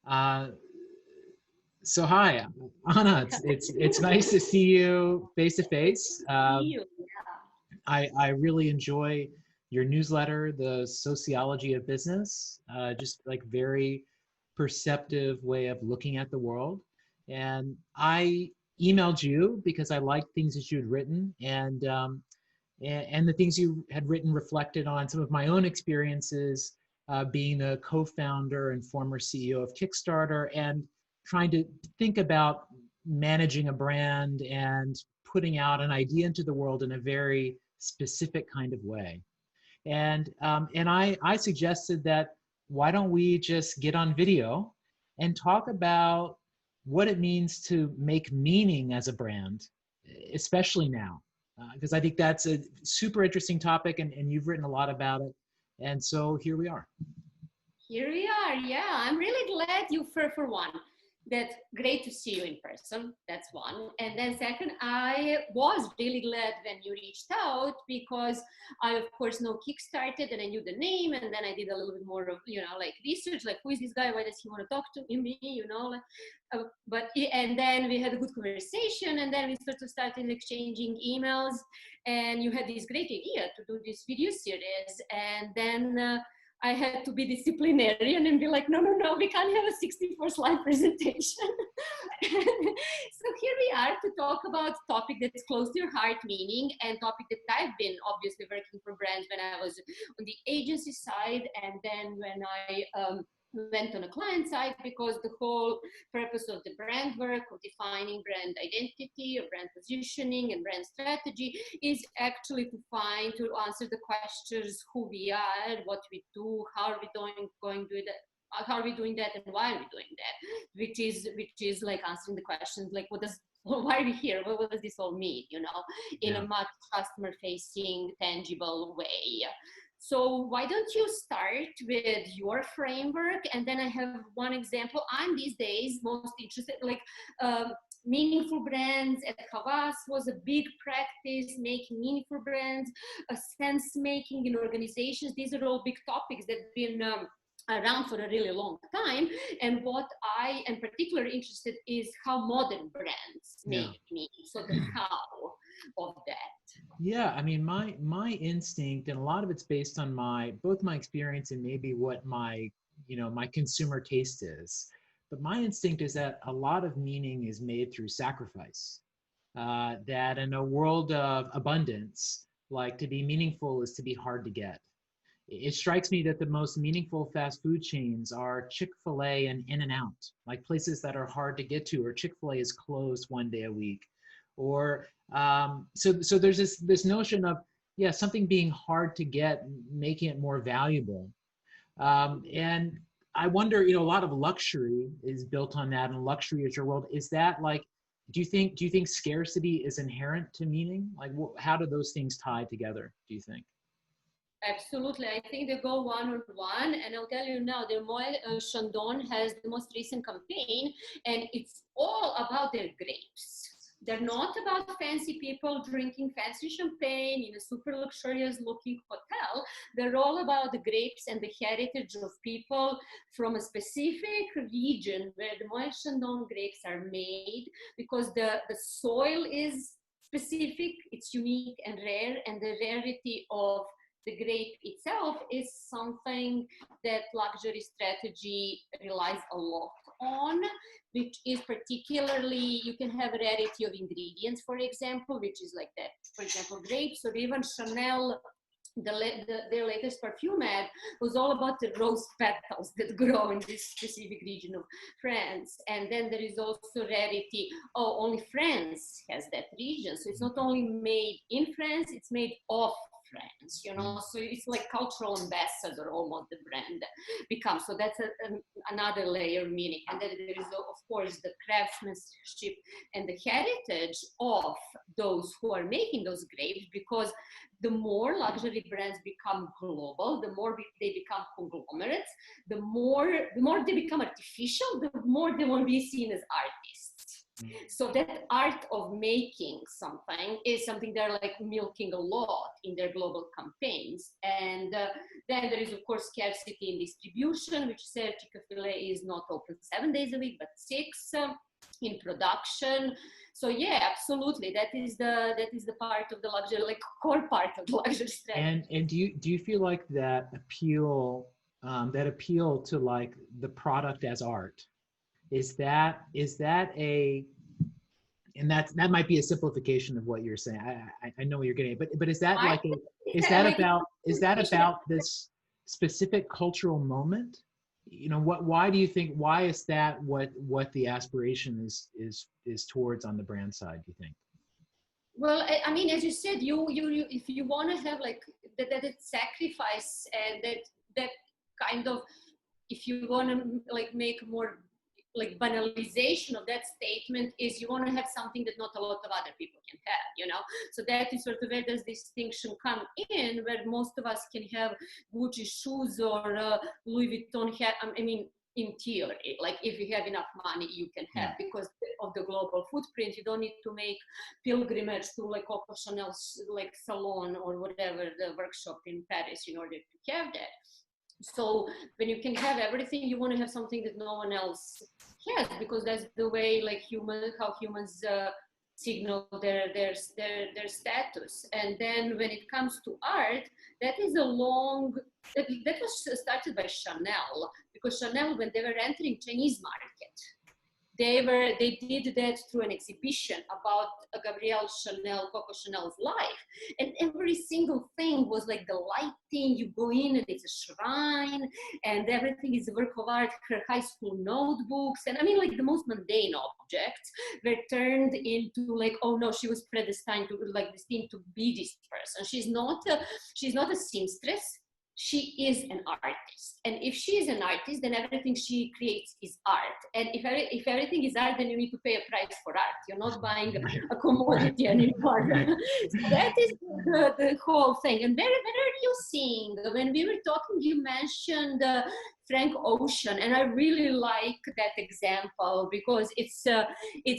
Uh, so hi, Anna. It's nice to see you face to face. You. I really enjoy your newsletter, the Sociology of Business. Just like very perceptive way of looking at the world. And I emailed you because I liked things that you had written, and the things you had written reflected on some of my own experiences being a co-founder and former CEO of Kickstarter and trying to think about managing a brand and putting out an idea into the world in a very specific kind of way. And I suggested that why don't we just get on video and talk about what it means to make meaning as a brand, especially now, because I think that's a super interesting topic, and you've written a lot about it. And so here we are. Here we are. Yeah, I'm really glad you, for one, that's great to see you in person. That's one. And then second, I was really glad when you reached out because I, of course, know Kickstarter and I knew the name. And then I did a little bit more of, like research, like who is this guy? Why does he want to talk to me? And then we had a good conversation and then we started exchanging emails and you had this great idea to do this video series. And then, I had to be disciplinarian and be like, no, we can't have a 64-slide presentation. So here we are to talk about topic that's close to your heart, meaning, and topic that I've been obviously working for brands when I was on the agency side, and then when I went on a client side, because the whole purpose of the brand work, of defining brand identity, or brand positioning and brand strategy is actually to answer the questions who we are, what we do, how are we going to do that, how are we doing that, and why are we doing that, which is like answering the questions like why are we here? What does this all mean? In a much customer facing, tangible way. So why don't you start with your framework? And then I have one example. I'm these days most interested, meaningful brands at Havas was a big practice, making meaningful brands, a sense making in organizations. These are all big topics that have been around for a really long time. And what I am particularly interested is how modern brands make meaning. So the how of that. Yeah, I mean, my instinct, and a lot of it's based on both my experience and maybe what my consumer taste is. But my instinct is that a lot of meaning is made through sacrifice. That in a world of abundance, like to be meaningful is to be hard to get. It strikes me that the most meaningful fast food chains are Chick-fil-A and In-N-Out, like places that are hard to get to, or Chick-fil-A is closed one day a week. Or so there's this notion of something being hard to get, making it more valuable. And I wonder, a lot of luxury is built on that, and luxury is your world. Is that like, do you think scarcity is inherent to meaning? Like, how do those things tie together, do you think? Absolutely. I think they go one on one. And I'll tell you now, the Moët Chandon has the most recent campaign, and it's all about their grapes. They're not about fancy people drinking fancy champagne in a super luxurious looking hotel. They're all about the grapes and the heritage of people from a specific region where the Moët Chandon grapes are made, because the soil is specific, it's unique and rare, and the rarity of the grape itself is something that luxury strategy relies a lot on, which is particularly, you can have rarity of ingredients, for example, which is like that, for example, grapes, or even Chanel, their latest perfume ad was all about the rose petals that grow in this specific region of France. And then there is also rarity, only France has that region. So it's not only made in France, it's made of France, so it's like cultural ambassador almost the brand becomes. So that's another layer of meaning. And then there is, of course, the craftsmanship and the heritage of those who are making those grapes, because the more luxury brands become global, the more they become conglomerates, the more they become artificial, the more they want to be seen as artists. So that art of making something is something they're like milking a lot in their global campaigns. And then there is, of course, scarcity in distribution, which said Chick-fil-A is not open 7 days a week, but 6 in production. So yeah, absolutely, that is the part of the luxury, like core part of the luxury strategy. And do you feel like that appeal to like the product as art, is that a, and that might be a simplification of what you're saying. I know what you're getting at, but is that like a, is that Like, about this specific cultural moment? You know, why do you think, why is that what the aspiration is towards on the brand side, do you think? well, I mean, as you said, you if you want to have like that sacrifice and that kind of, if you want to like make more like banalization of that statement, is you want to have something that not a lot of other people can have, you know. So that is sort of where does distinction come in, where most of us can have Gucci shoes or Louis Vuitton hat. I mean, in theory, like if you have enough money, you can have, because of the global footprint. You don't need to make pilgrimage to like Coco Chanel's like salon or whatever, the workshop in Paris, in order to have that. So when you can have everything, you want to have something that no one else has, because that's the way like how humans signal their status. And then when it comes to art, that is a long, that was started by Chanel, because Chanel, when they were entering Chinese market, they did that through an exhibition about Gabrielle Chanel, Coco Chanel's life. And every single thing was like the lighting, you go in and it's a shrine, and everything is a work of art, her high school notebooks. And I mean, like the most mundane objects were turned into like, oh no, she was predestined to be this person. She's not a seamstress. She is an artist, and if she is an artist, then everything she creates is art. And if everything is art, then you need to pay a price for art. You're not buying a commodity anymore. So that is the whole thing. And where are you seeing? When we were talking, you mentioned Frank Ocean, and I really like that example because it's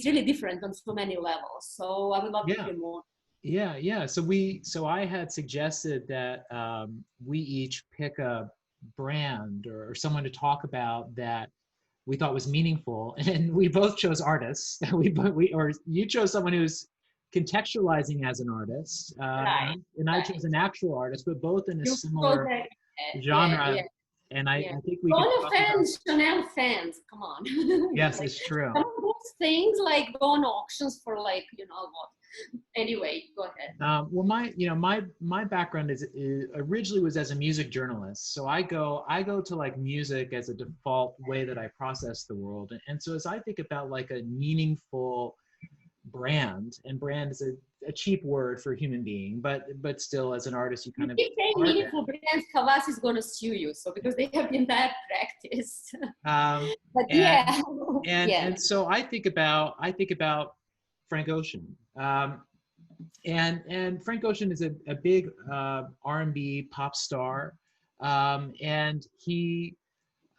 really different on so many levels. So I would love to hear more. Yeah. So I had suggested that we each pick a brand or someone to talk about that we thought was meaningful, and we both chose artists. Or you chose someone who's contextualizing as an artist, and I chose an actual artist, but both in a similar genre. Yeah. And I think we Bono could fans, Chanel fans, come on. Yes, like, it's true. some of those things like go on auctions for like, you know what. Anyway, go ahead. Well, my background is originally was as a music journalist. So I go to like music as a default way that I process the world. And so as I think about like a meaningful brand, and brand is a cheap word for human being, but still as an artist, you kind of keep saying meaningful brands, Havas is going to sue you. So because they have the entire practice. But and so I think about Frank Ocean. And Frank Ocean is a big R&B pop star, and he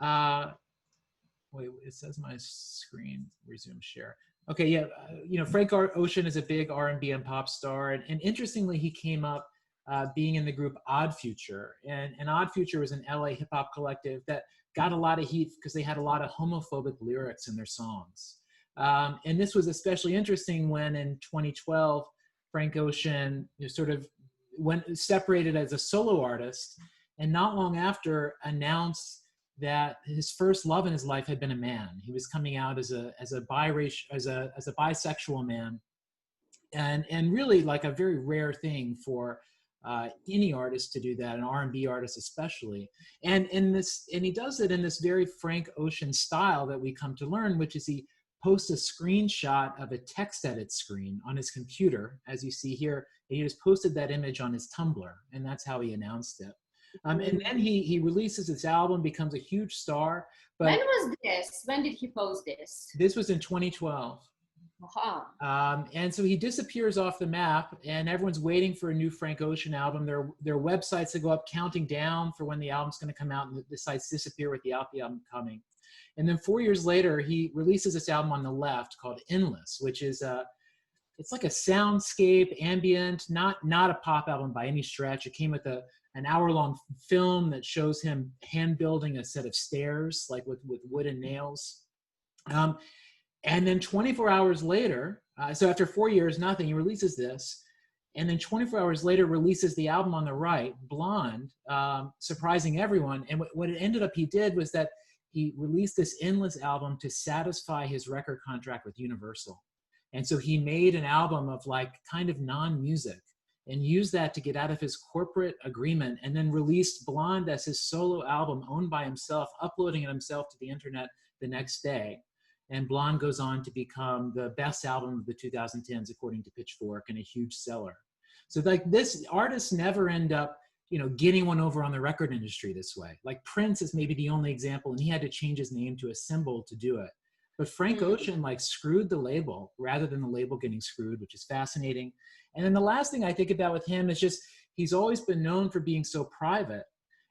wait, it says my screen resume share. Okay, yeah, Frank Ocean is a big R&B and pop star, and interestingly, he came up being in the group Odd Future, and Odd Future was an LA hip hop collective that got a lot of heat because they had a lot of homophobic lyrics in their songs. And this was especially interesting when in 2012, Frank Ocean sort of separated as a solo artist, and not long after announced that his first love in his life had been a man. He was coming out as a bisexual man, and really like a very rare thing for any artist to do that, an R&B artist especially. And he does it in this very Frank Ocean style that we come to learn, which is he posts a screenshot of a text edit screen on his computer, as you see here. He just posted that image on his Tumblr, and that's how he announced it. And then he releases his album, becomes a huge star. But when was this? When did he post this? This was in 2012. Aha. And so he disappears off the map, and everyone's waiting for a new Frank Ocean album. There are websites that go up counting down for when the album's going to come out, and the sites disappear without the album coming. And then 4 years later, he releases this album on the left called Endless, which is it's like a soundscape, ambient, not a pop album by any stretch. It came with an hour-long film that shows him hand building a set of stairs, like with wood and nails. And then 24 hours later, so after 4 years, nothing, he releases this. And then 24 hours later, releases the album on the right, Blonde, surprising everyone. And what it ended up he did was that he released this Endless album to satisfy his record contract with Universal. And so he made an album of like kind of non-music and used that to get out of his corporate agreement, and then released Blonde as his solo album owned by himself, uploading it himself to the internet the next day. And Blonde goes on to become the best album of the 2010s, according to Pitchfork, and a huge seller. So like this, artists never end up, getting one over on the record industry this way. Like Prince is maybe the only example, and he had to change his name to a symbol to do it. But Frank Ocean like screwed the label rather than the label getting screwed, which is fascinating. And then the last thing I think about with him is just, he's always been known for being so private.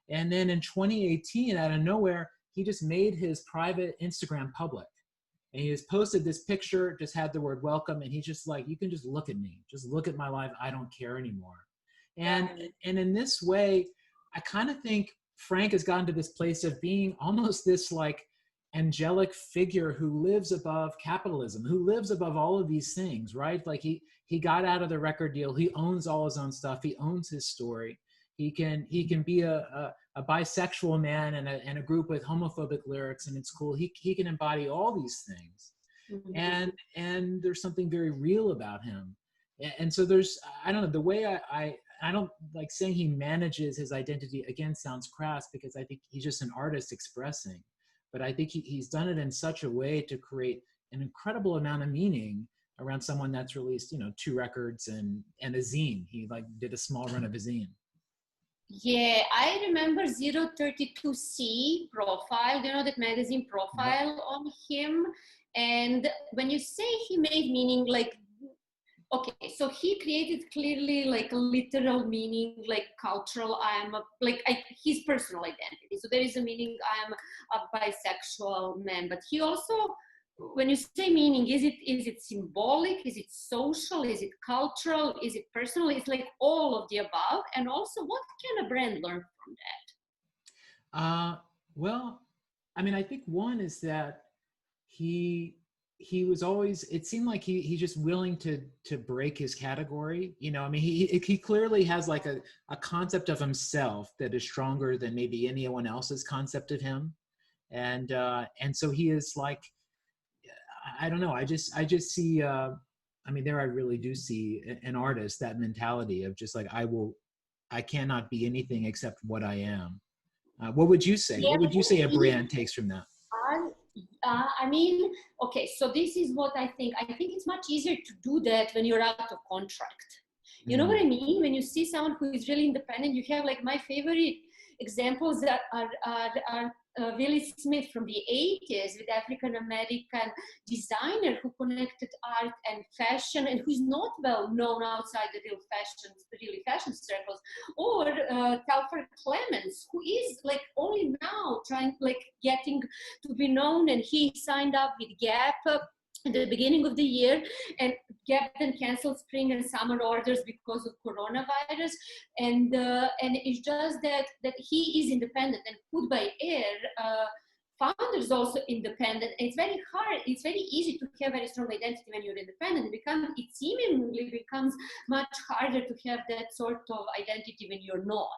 And then in 2018, out of nowhere, he just made his private Instagram public. And he just posted this picture, just had the word welcome. And he's just like, you can just look at me, just look at my life. I don't care anymore. And in this way, I kind of think Frank has gotten to this place of being almost this like angelic figure who lives above capitalism, who lives above all of these things, right? Like he got out of the record deal. He owns all his own stuff. He owns his story. He can be a bisexual man and a group with homophobic lyrics, and it's cool. He can embody all these things. Mm-hmm. And there's something very real about him. And so there's, I don't know, the way I don't like saying he manages his identity, again, sounds crass, because I think he's just an artist expressing. But I think he's done it in such a way to create an incredible amount of meaning around someone that's released, 2 records and a zine. He like did a small run of a zine. Yeah, I remember 032C profile, that magazine profile on him. And when you say he made meaning, like, okay, so he created clearly like a literal meaning, like cultural, his personal identity. So there is a meaning, I'm a bisexual man, but he also, when you say meaning, is it symbolic? Is it social? Is it cultural? Is it personal? It's like all of the above. And also, what can a brand learn from that? Well, I mean, I think one is that he was always, it seemed like he's just willing to break his category. I mean, he clearly has like a concept of himself that is stronger than maybe anyone else's concept of him. And so he is like, I don't know. I just see, I mean, there I really do see an artist, that mentality of just like, I cannot be anything except what I am. What would you say? What would you say a brand takes from that? I mean, okay, so this is what I think. I think it's much easier to do that when you're out of contract. You know what I mean? When you see someone who is really independent, you have like my favorite examples that are Willie Smith from the 80s, with African-American designer who connected art and fashion, and who's not well known outside the really fashion circles, or Telford Clemens, who is like only now getting to be known, and he signed up with Gap at the beginning of the year, and Gap then canceled spring and summer orders because of coronavirus, and it's just that he is independent, and Food by Air founder is also independent. And it's very hard. It's very easy to have very strong identity when you're independent. It seemingly becomes much harder to have that sort of identity when you're not.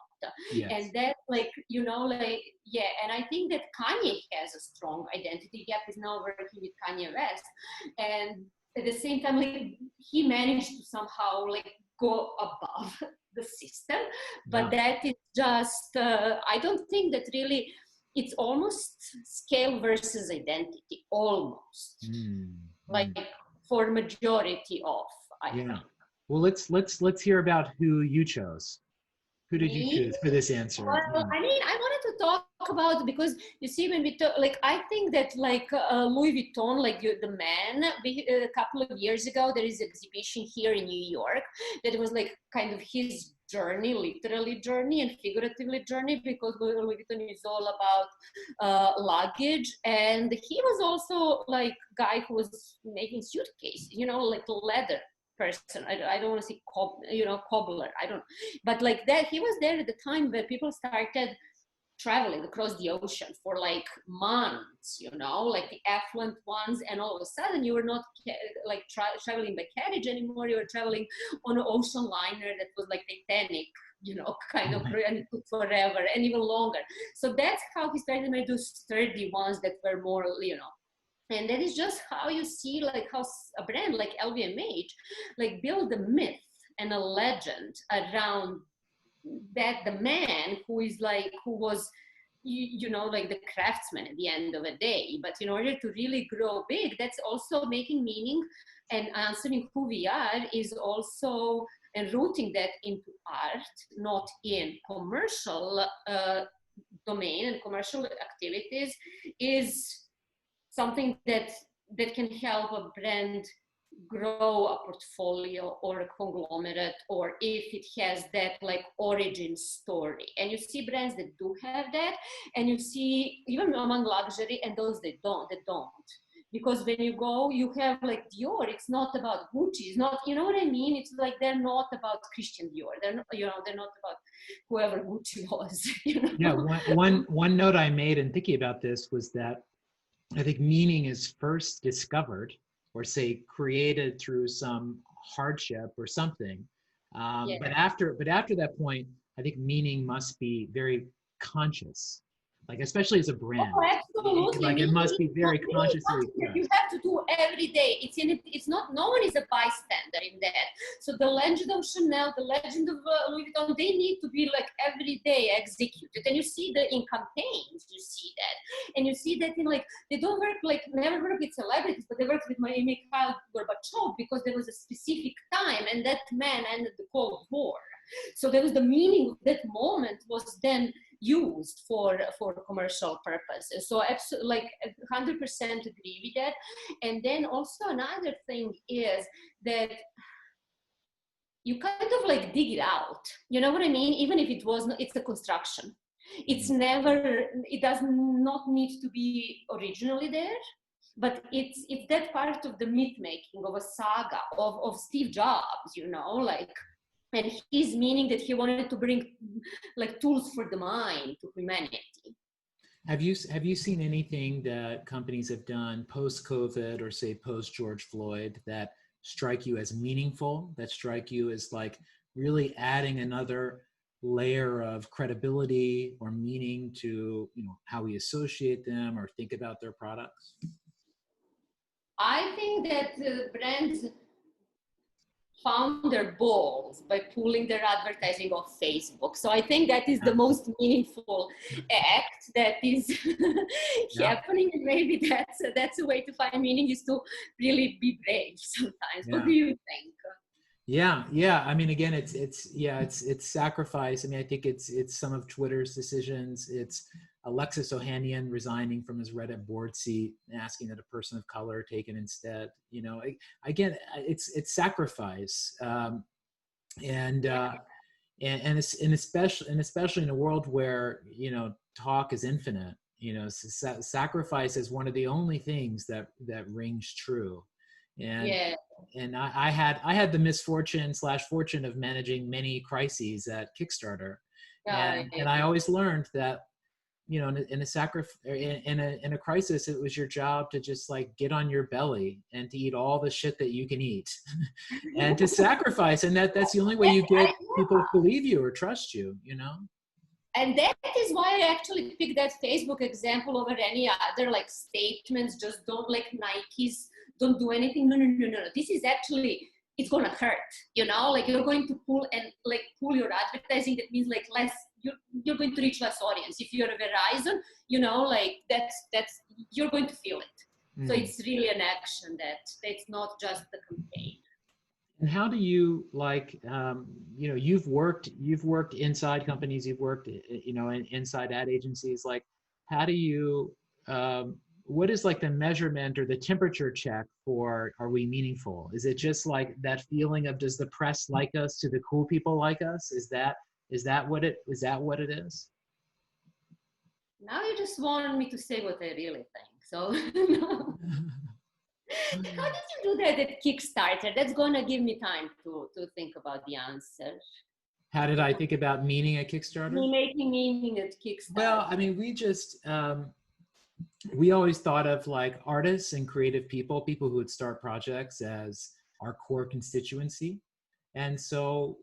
Yes. And that, and I think that Kanye has a strong identity. Gap is now working with Kanye West, and at the same time, he managed to somehow go above the system. But that is just, I don't think that really. It's almost scale versus identity, almost. For majority of, I think. Well, let's hear about who you chose. Who did you choose for this answer? Well, I mean, I wanted to talk about, because you see, when we talk, like, I think that like Louis Vuitton, like the man, a couple of years ago, there is an exhibition here in New York that was like kind of his journey, literally journey and figuratively journey, because Louis Vuitton is all about luggage. And he was also like guy who was making suitcases, you know, like leather person. I don't want to say cobbler, I don't, but like that, he was there at the time where people started traveling across the ocean for like months, you know, like the affluent ones, and all of a sudden you were not like traveling by carriage anymore, you were traveling on an ocean liner that was like Titanic, you know, kind of, and it took forever and even longer. So that's how he started to do sturdy ones that were more, you know. And that is just how you see like how a brand like LVMH like build a myth and a legend around that the man who is like, who was, you know, like the craftsman at the end of the day. But in order to really grow big, that's also making meaning and answering who we are, is also, and rooting that into art, not in commercial domain and commercial activities, is something that can help a brand grow a portfolio or a conglomerate, or if it has that like origin story. And you see brands that do have that, and you see even among luxury, and those that don't. Because when you go, you have like Dior, it's not about Gucci, it's not, you know what I mean? It's like they're not about Christian Dior, they're not, you know, they're not about whoever Gucci was. You know? Yeah, one note I made in thinking about this was that I think meaning is first discovered, or say created through some hardship or something. Yeah. But after that point, I think meaning must be very conscious, like especially as a brand. Oh, absolutely. Like it must be very Really consciously something that you have to do every day. It's in it. It's not. No one is a bystander in that. So the legend of Chanel, the legend of Louis Vuitton, they need to be like every day executed. And you see that in campaigns. You see that, and you see that in like, they don't work, like never work with celebrities, but they work with Mikhail Gorbachev because there was a specific time, and that man ended the Cold War. So there was the meaning of that moment was then used for commercial purposes. So absolutely, like 100% agree with that. And then also another thing is that you kind of like dig it out. You know what I mean? Even if it was not, it's a construction. It's never, it does not need to be originally there, but it's that part of the myth making of a saga of Steve Jobs, you know, like, and his meaning that he wanted to bring like tools for the mind to humanity. Have you seen anything that companies have done post-COVID or say post-George Floyd that strike you as meaningful, that strike you as like really adding another layer of credibility or meaning to, you know, how we associate them or think about their products? I think that brands found their balls by pulling their advertising off Facebook. So I think that is the most meaningful act that is happening. And maybe that's a way to find meaning, is to really be brave sometimes. What do you think? Yeah. I mean, again, it's sacrifice. I mean, I think it's some of Twitter's decisions. It's Alexis Ohanian resigning from his Reddit board seat and asking that a person of color take it instead. You know, again, it's sacrifice, and especially in a world where, you know, talk is infinite. You know, sacrifice is one of the only things that rings true. And I had the misfortune / fortune of managing many crises at Kickstarter, and I always learned that, you know, in a crisis, it was your job to just like get on your belly and to eat all the shit that you can eat, and to sacrifice, and that's the only way you get people to believe you or trust you, you know. And that is why I actually picked that Facebook example over any other like statements. Just don't, like Nike's, don't do anything. No. This is actually, it's gonna hurt, you know, like you're going to pull your advertising. That means like less, you're going to reach less audience. If you're a Verizon, you know, like that's you're going to feel it. So it's really an action that it's not just the campaign. And how do you like, you know, you've worked inside companies, you've worked, you know, inside ad agencies. Like, how do you, what is like the measurement or the temperature check for, are we meaningful? Is it just like that feeling of, does the press like us? Do the cool people like us? Is that what it is? Now you just want me to say what I really think. So no. How did you do that at Kickstarter? That's gonna give me time to think about the answer. How did I think about meaning at Kickstarter? Me making meaning at Kickstarter. Well, I mean, we just, we always thought of like artists and creative people who would start projects as our core constituency. And so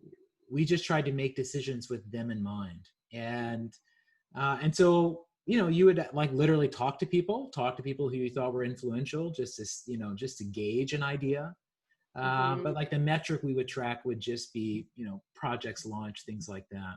we just tried to make decisions with them in mind. And so, you know, you would like literally talk to people who you thought were influential, just to, you know, just to gauge an idea. But like the metric we would track would just be, you know, projects launched, things like that.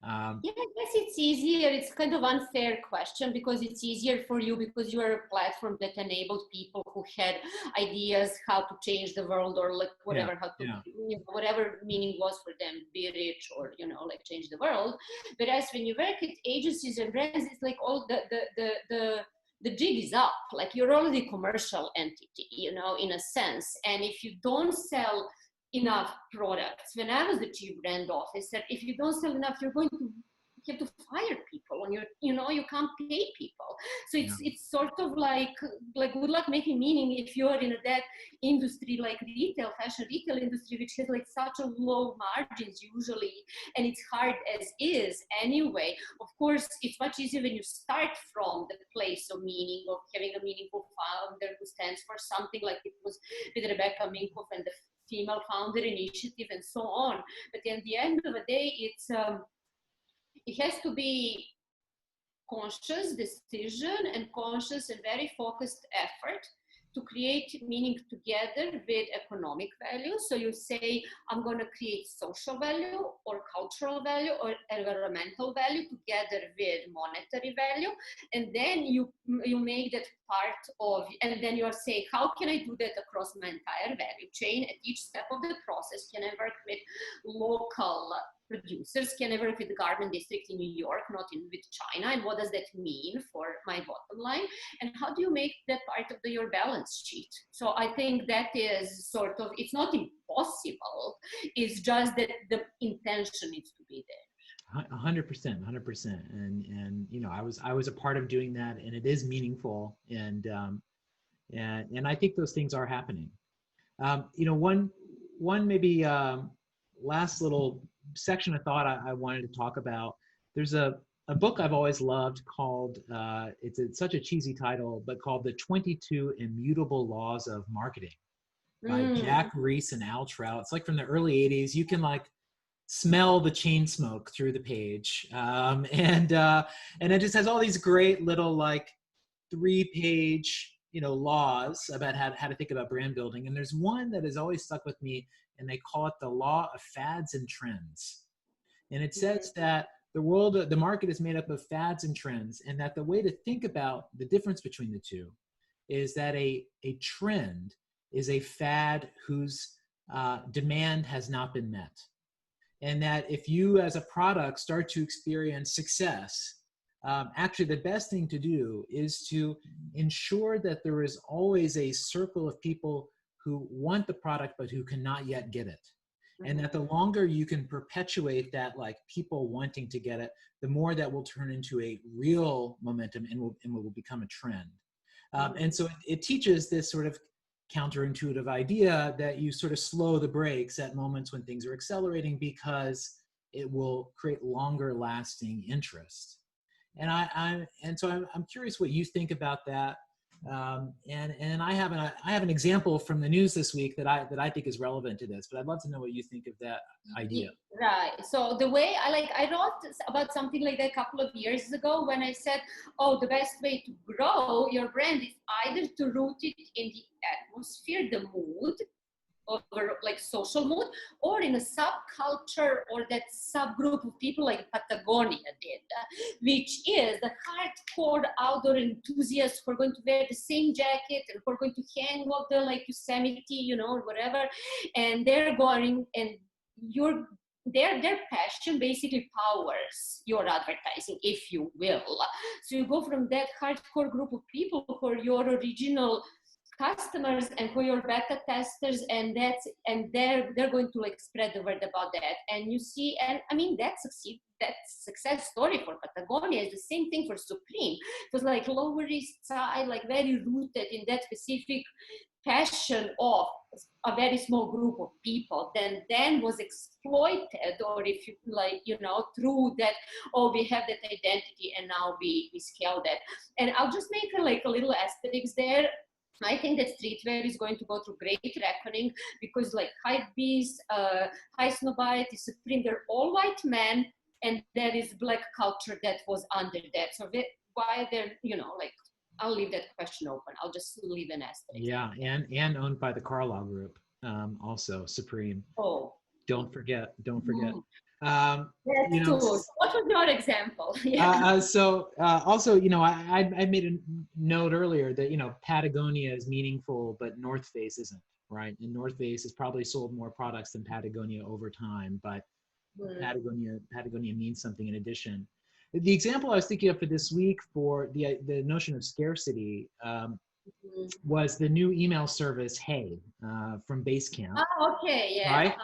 Yeah, I guess it's easier. It's kind of unfair question because it's easier for you because you are a platform that enabled people who had ideas how to change the world or like whatever, Yeah, how to, yeah. you know, whatever meaning was for them, be rich or, you know, like change the world. Whereas when you work at agencies and brands, it's like all the jig is up. Like you're already a commercial entity, you know, in a sense. And if you don't sell enough products. When I was the chief brand officer, if you don't sell enough, you have to fire people and you know, you can't pay people. So it's sort of like good luck making meaning if you're in that industry like retail, fashion retail industry, which has like such a low margins usually, and it's hard as is anyway. Of course, it's much easier when you start from the place of meaning, of having a meaningful founder who stands for something like it was with Rebecca Minkoff and the female founder initiative and so on. But at the end of the day, it has to be conscious decision and conscious and very focused effort to create meaning together with economic value. So you say, I'm going to create social value or cultural value or environmental value together with monetary value. And then you make that part of, and then you say, how can I do that across my entire value chain? At each step of the process, can I work with local producers? Can I work with the garment district in New York, not with China? And what does that mean for my bottom line? And how do you make that part of your balance sheet? So I think that is sort of, it's not impossible. It's just that the intention needs to be there. 100%. And you know, I was a part of doing that, and it is meaningful. And I think those things are happening. You know, one maybe last little section of thought I wanted to talk about. There's a book I've always loved called, it's such a cheesy title, but called The 22 Immutable Laws of Marketing by Jack Reese and Al Trout. It's like from the early 80s. You can like smell the chain smoke through the page. And it just has all these great little like 3-page, you know, laws about how to think about brand building. And there's one that has always stuck with me, and they call it the law of fads and trends. And it says that the market is made up of fads and trends, and that the way to think about the difference between the two is that a trend is a fad whose demand has not been met. And that if you as a product start to experience success, actually the best thing to do is to ensure that there is always a circle of people who want the product but who cannot yet get it. And that the longer you can perpetuate that, like people wanting to get it, the more that will turn into a real momentum and will become a trend. And so it teaches this sort of counterintuitive idea that you sort of slow the brakes at moments when things are accelerating, because it will create longer lasting interest. And I'm curious what you think about that. And I have an example from the news this week that I think is relevant to this, but I'd love to know what you think of that idea. Right. So the way I wrote about something like that a couple of years ago when I said, oh, the best way to grow your brand is either to root it in the atmosphere, the mood, over like social mood, or in a subculture or that subgroup of people like Patagonia did, which is the hardcore outdoor enthusiasts who are going to wear the same jacket and who are going to hang on the like Yosemite, you know, or whatever, and they're going and you're their passion basically powers your advertising, if you will. So you go from that hardcore group of people who are your original customers and who are your beta testers, and they're going to like spread the word about that. And you see, and I mean that success story for Patagonia is the same thing for Supreme. It was like Lower East Side, like very rooted in that specific passion of a very small group of people, then was exploited, or if you like, you know, through that, oh, we have that identity and now we scale that. And I'll just make a little asterisk there. I think that streetwear is going to go through great reckoning, because like Hypebeast, High Snowbite, Supreme, they're all white men, and there is black culture that was under that. So why they're, you know, like, I'll leave that question open. I'll just leave an asterisk. Yeah, and owned by the Carlyle Group, also Supreme. Oh, don't forget. That's You know, true. What was your example? Also, you know, I made a note earlier that, you know, Patagonia is meaningful, but North Face isn't, right? And North Face has probably sold more products than Patagonia over time, but Patagonia means something in addition. The example I was thinking of for this week for the notion of scarcity was the new email service Hey from Basecamp. Oh, okay, yeah. Right,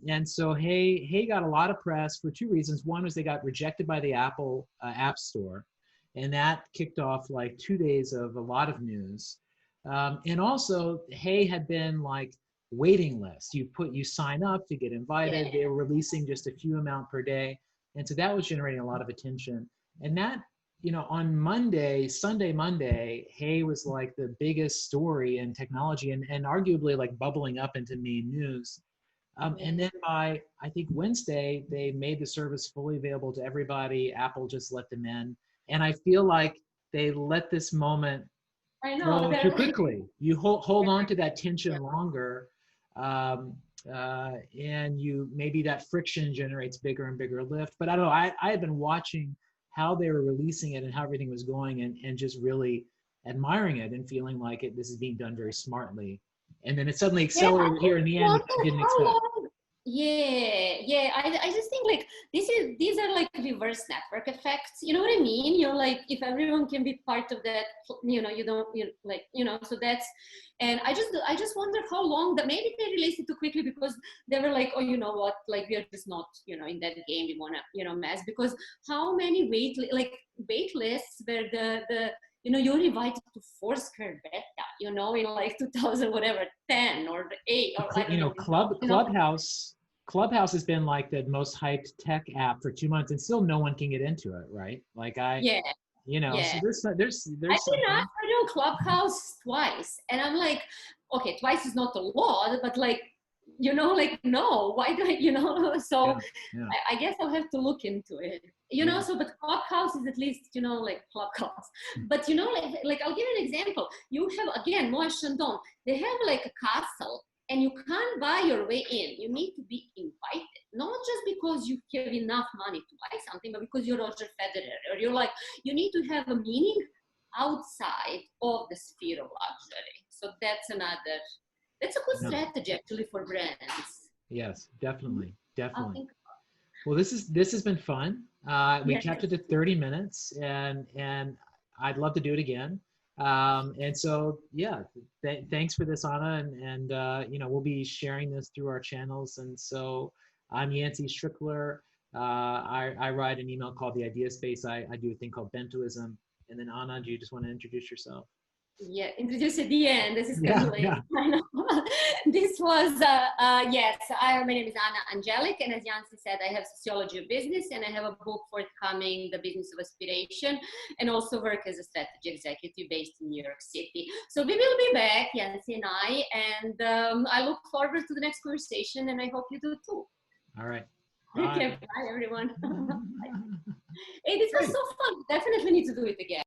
and so Hey got a lot of press for two reasons. One was they got rejected by the Apple App Store, and that kicked off like 2 days of a lot of news. And also, Hey had been like waiting list. You sign up to get invited. They were releasing just a few amount per day. And so that was generating a lot of attention. And that, you know, on Sunday Monday, Hey was like the biggest story in technology and arguably like bubbling up into main news. And then by, I think, Wednesday, they made the service fully available to everybody. Apple just let them in. And I feel like they let this moment go too quickly. You hold on to that tension longer. And maybe that friction generates bigger and bigger lift. But I don't know, I had been watching how they were releasing it and how everything was going, and just really admiring it and feeling like this is being done very smartly. And then it suddenly accelerated here in the end, which I didn't expect. I just think like these are like reverse network effects, you know what I mean? You're like, if everyone can be part of that, you know, so that's, and I just wonder how long that maybe they released it too quickly because they were like, oh, you know what, like we're just not, you know, in that game, we want to, you know, mess, because how many wait lists where the you know, you're invited to Foursquare beta, you know, in like 2000, whatever, 10 or 8 or I don't know. Clubhouse has been like the most hyped tech app for 2 months, and still no one can get into it, right? Like you know, so there's I've been asked to do Clubhouse twice, and I'm like, okay, twice is not a lot, but like, you know, like, no, why do I, you know, so I guess I'll have to look into it, you know, so, but Clubhouse is at least, you know, like Clubhouse, but you know, like I'll give you an example. You have, again, Moët Chandon, they have like a castle, and you can't buy your way in. You need to be invited, not just because you have enough money to buy something, but because you're Roger Federer, or you're like, you need to have a meaning outside of the sphere of luxury. So that's a good strategy actually for brands. Yes, definitely. Well, this has been fun. We kept it to 30 minutes, and I'd love to do it again. And so, thanks for this, Anna, and you know, we'll be sharing this through our channels. And so I'm Yancey Strickler. I write an email called the Ideaspace. I do a thing called Bentoism. And then Anna, do you just want to introduce yourself? Yeah, introduce at the end. This is kind of late. I know. This was, my name is Anna Andjelic, and as Yancey said, I have Sociology of Business, and I have a book forthcoming, The Business of Aspiration, and also work as a strategy executive based in New York City. So we will be back, Yancey and I, and I look forward to the next conversation, and I hope you do too. All right. Bye. Okay, bye everyone. Hey, this was so fun. Definitely need to do it again.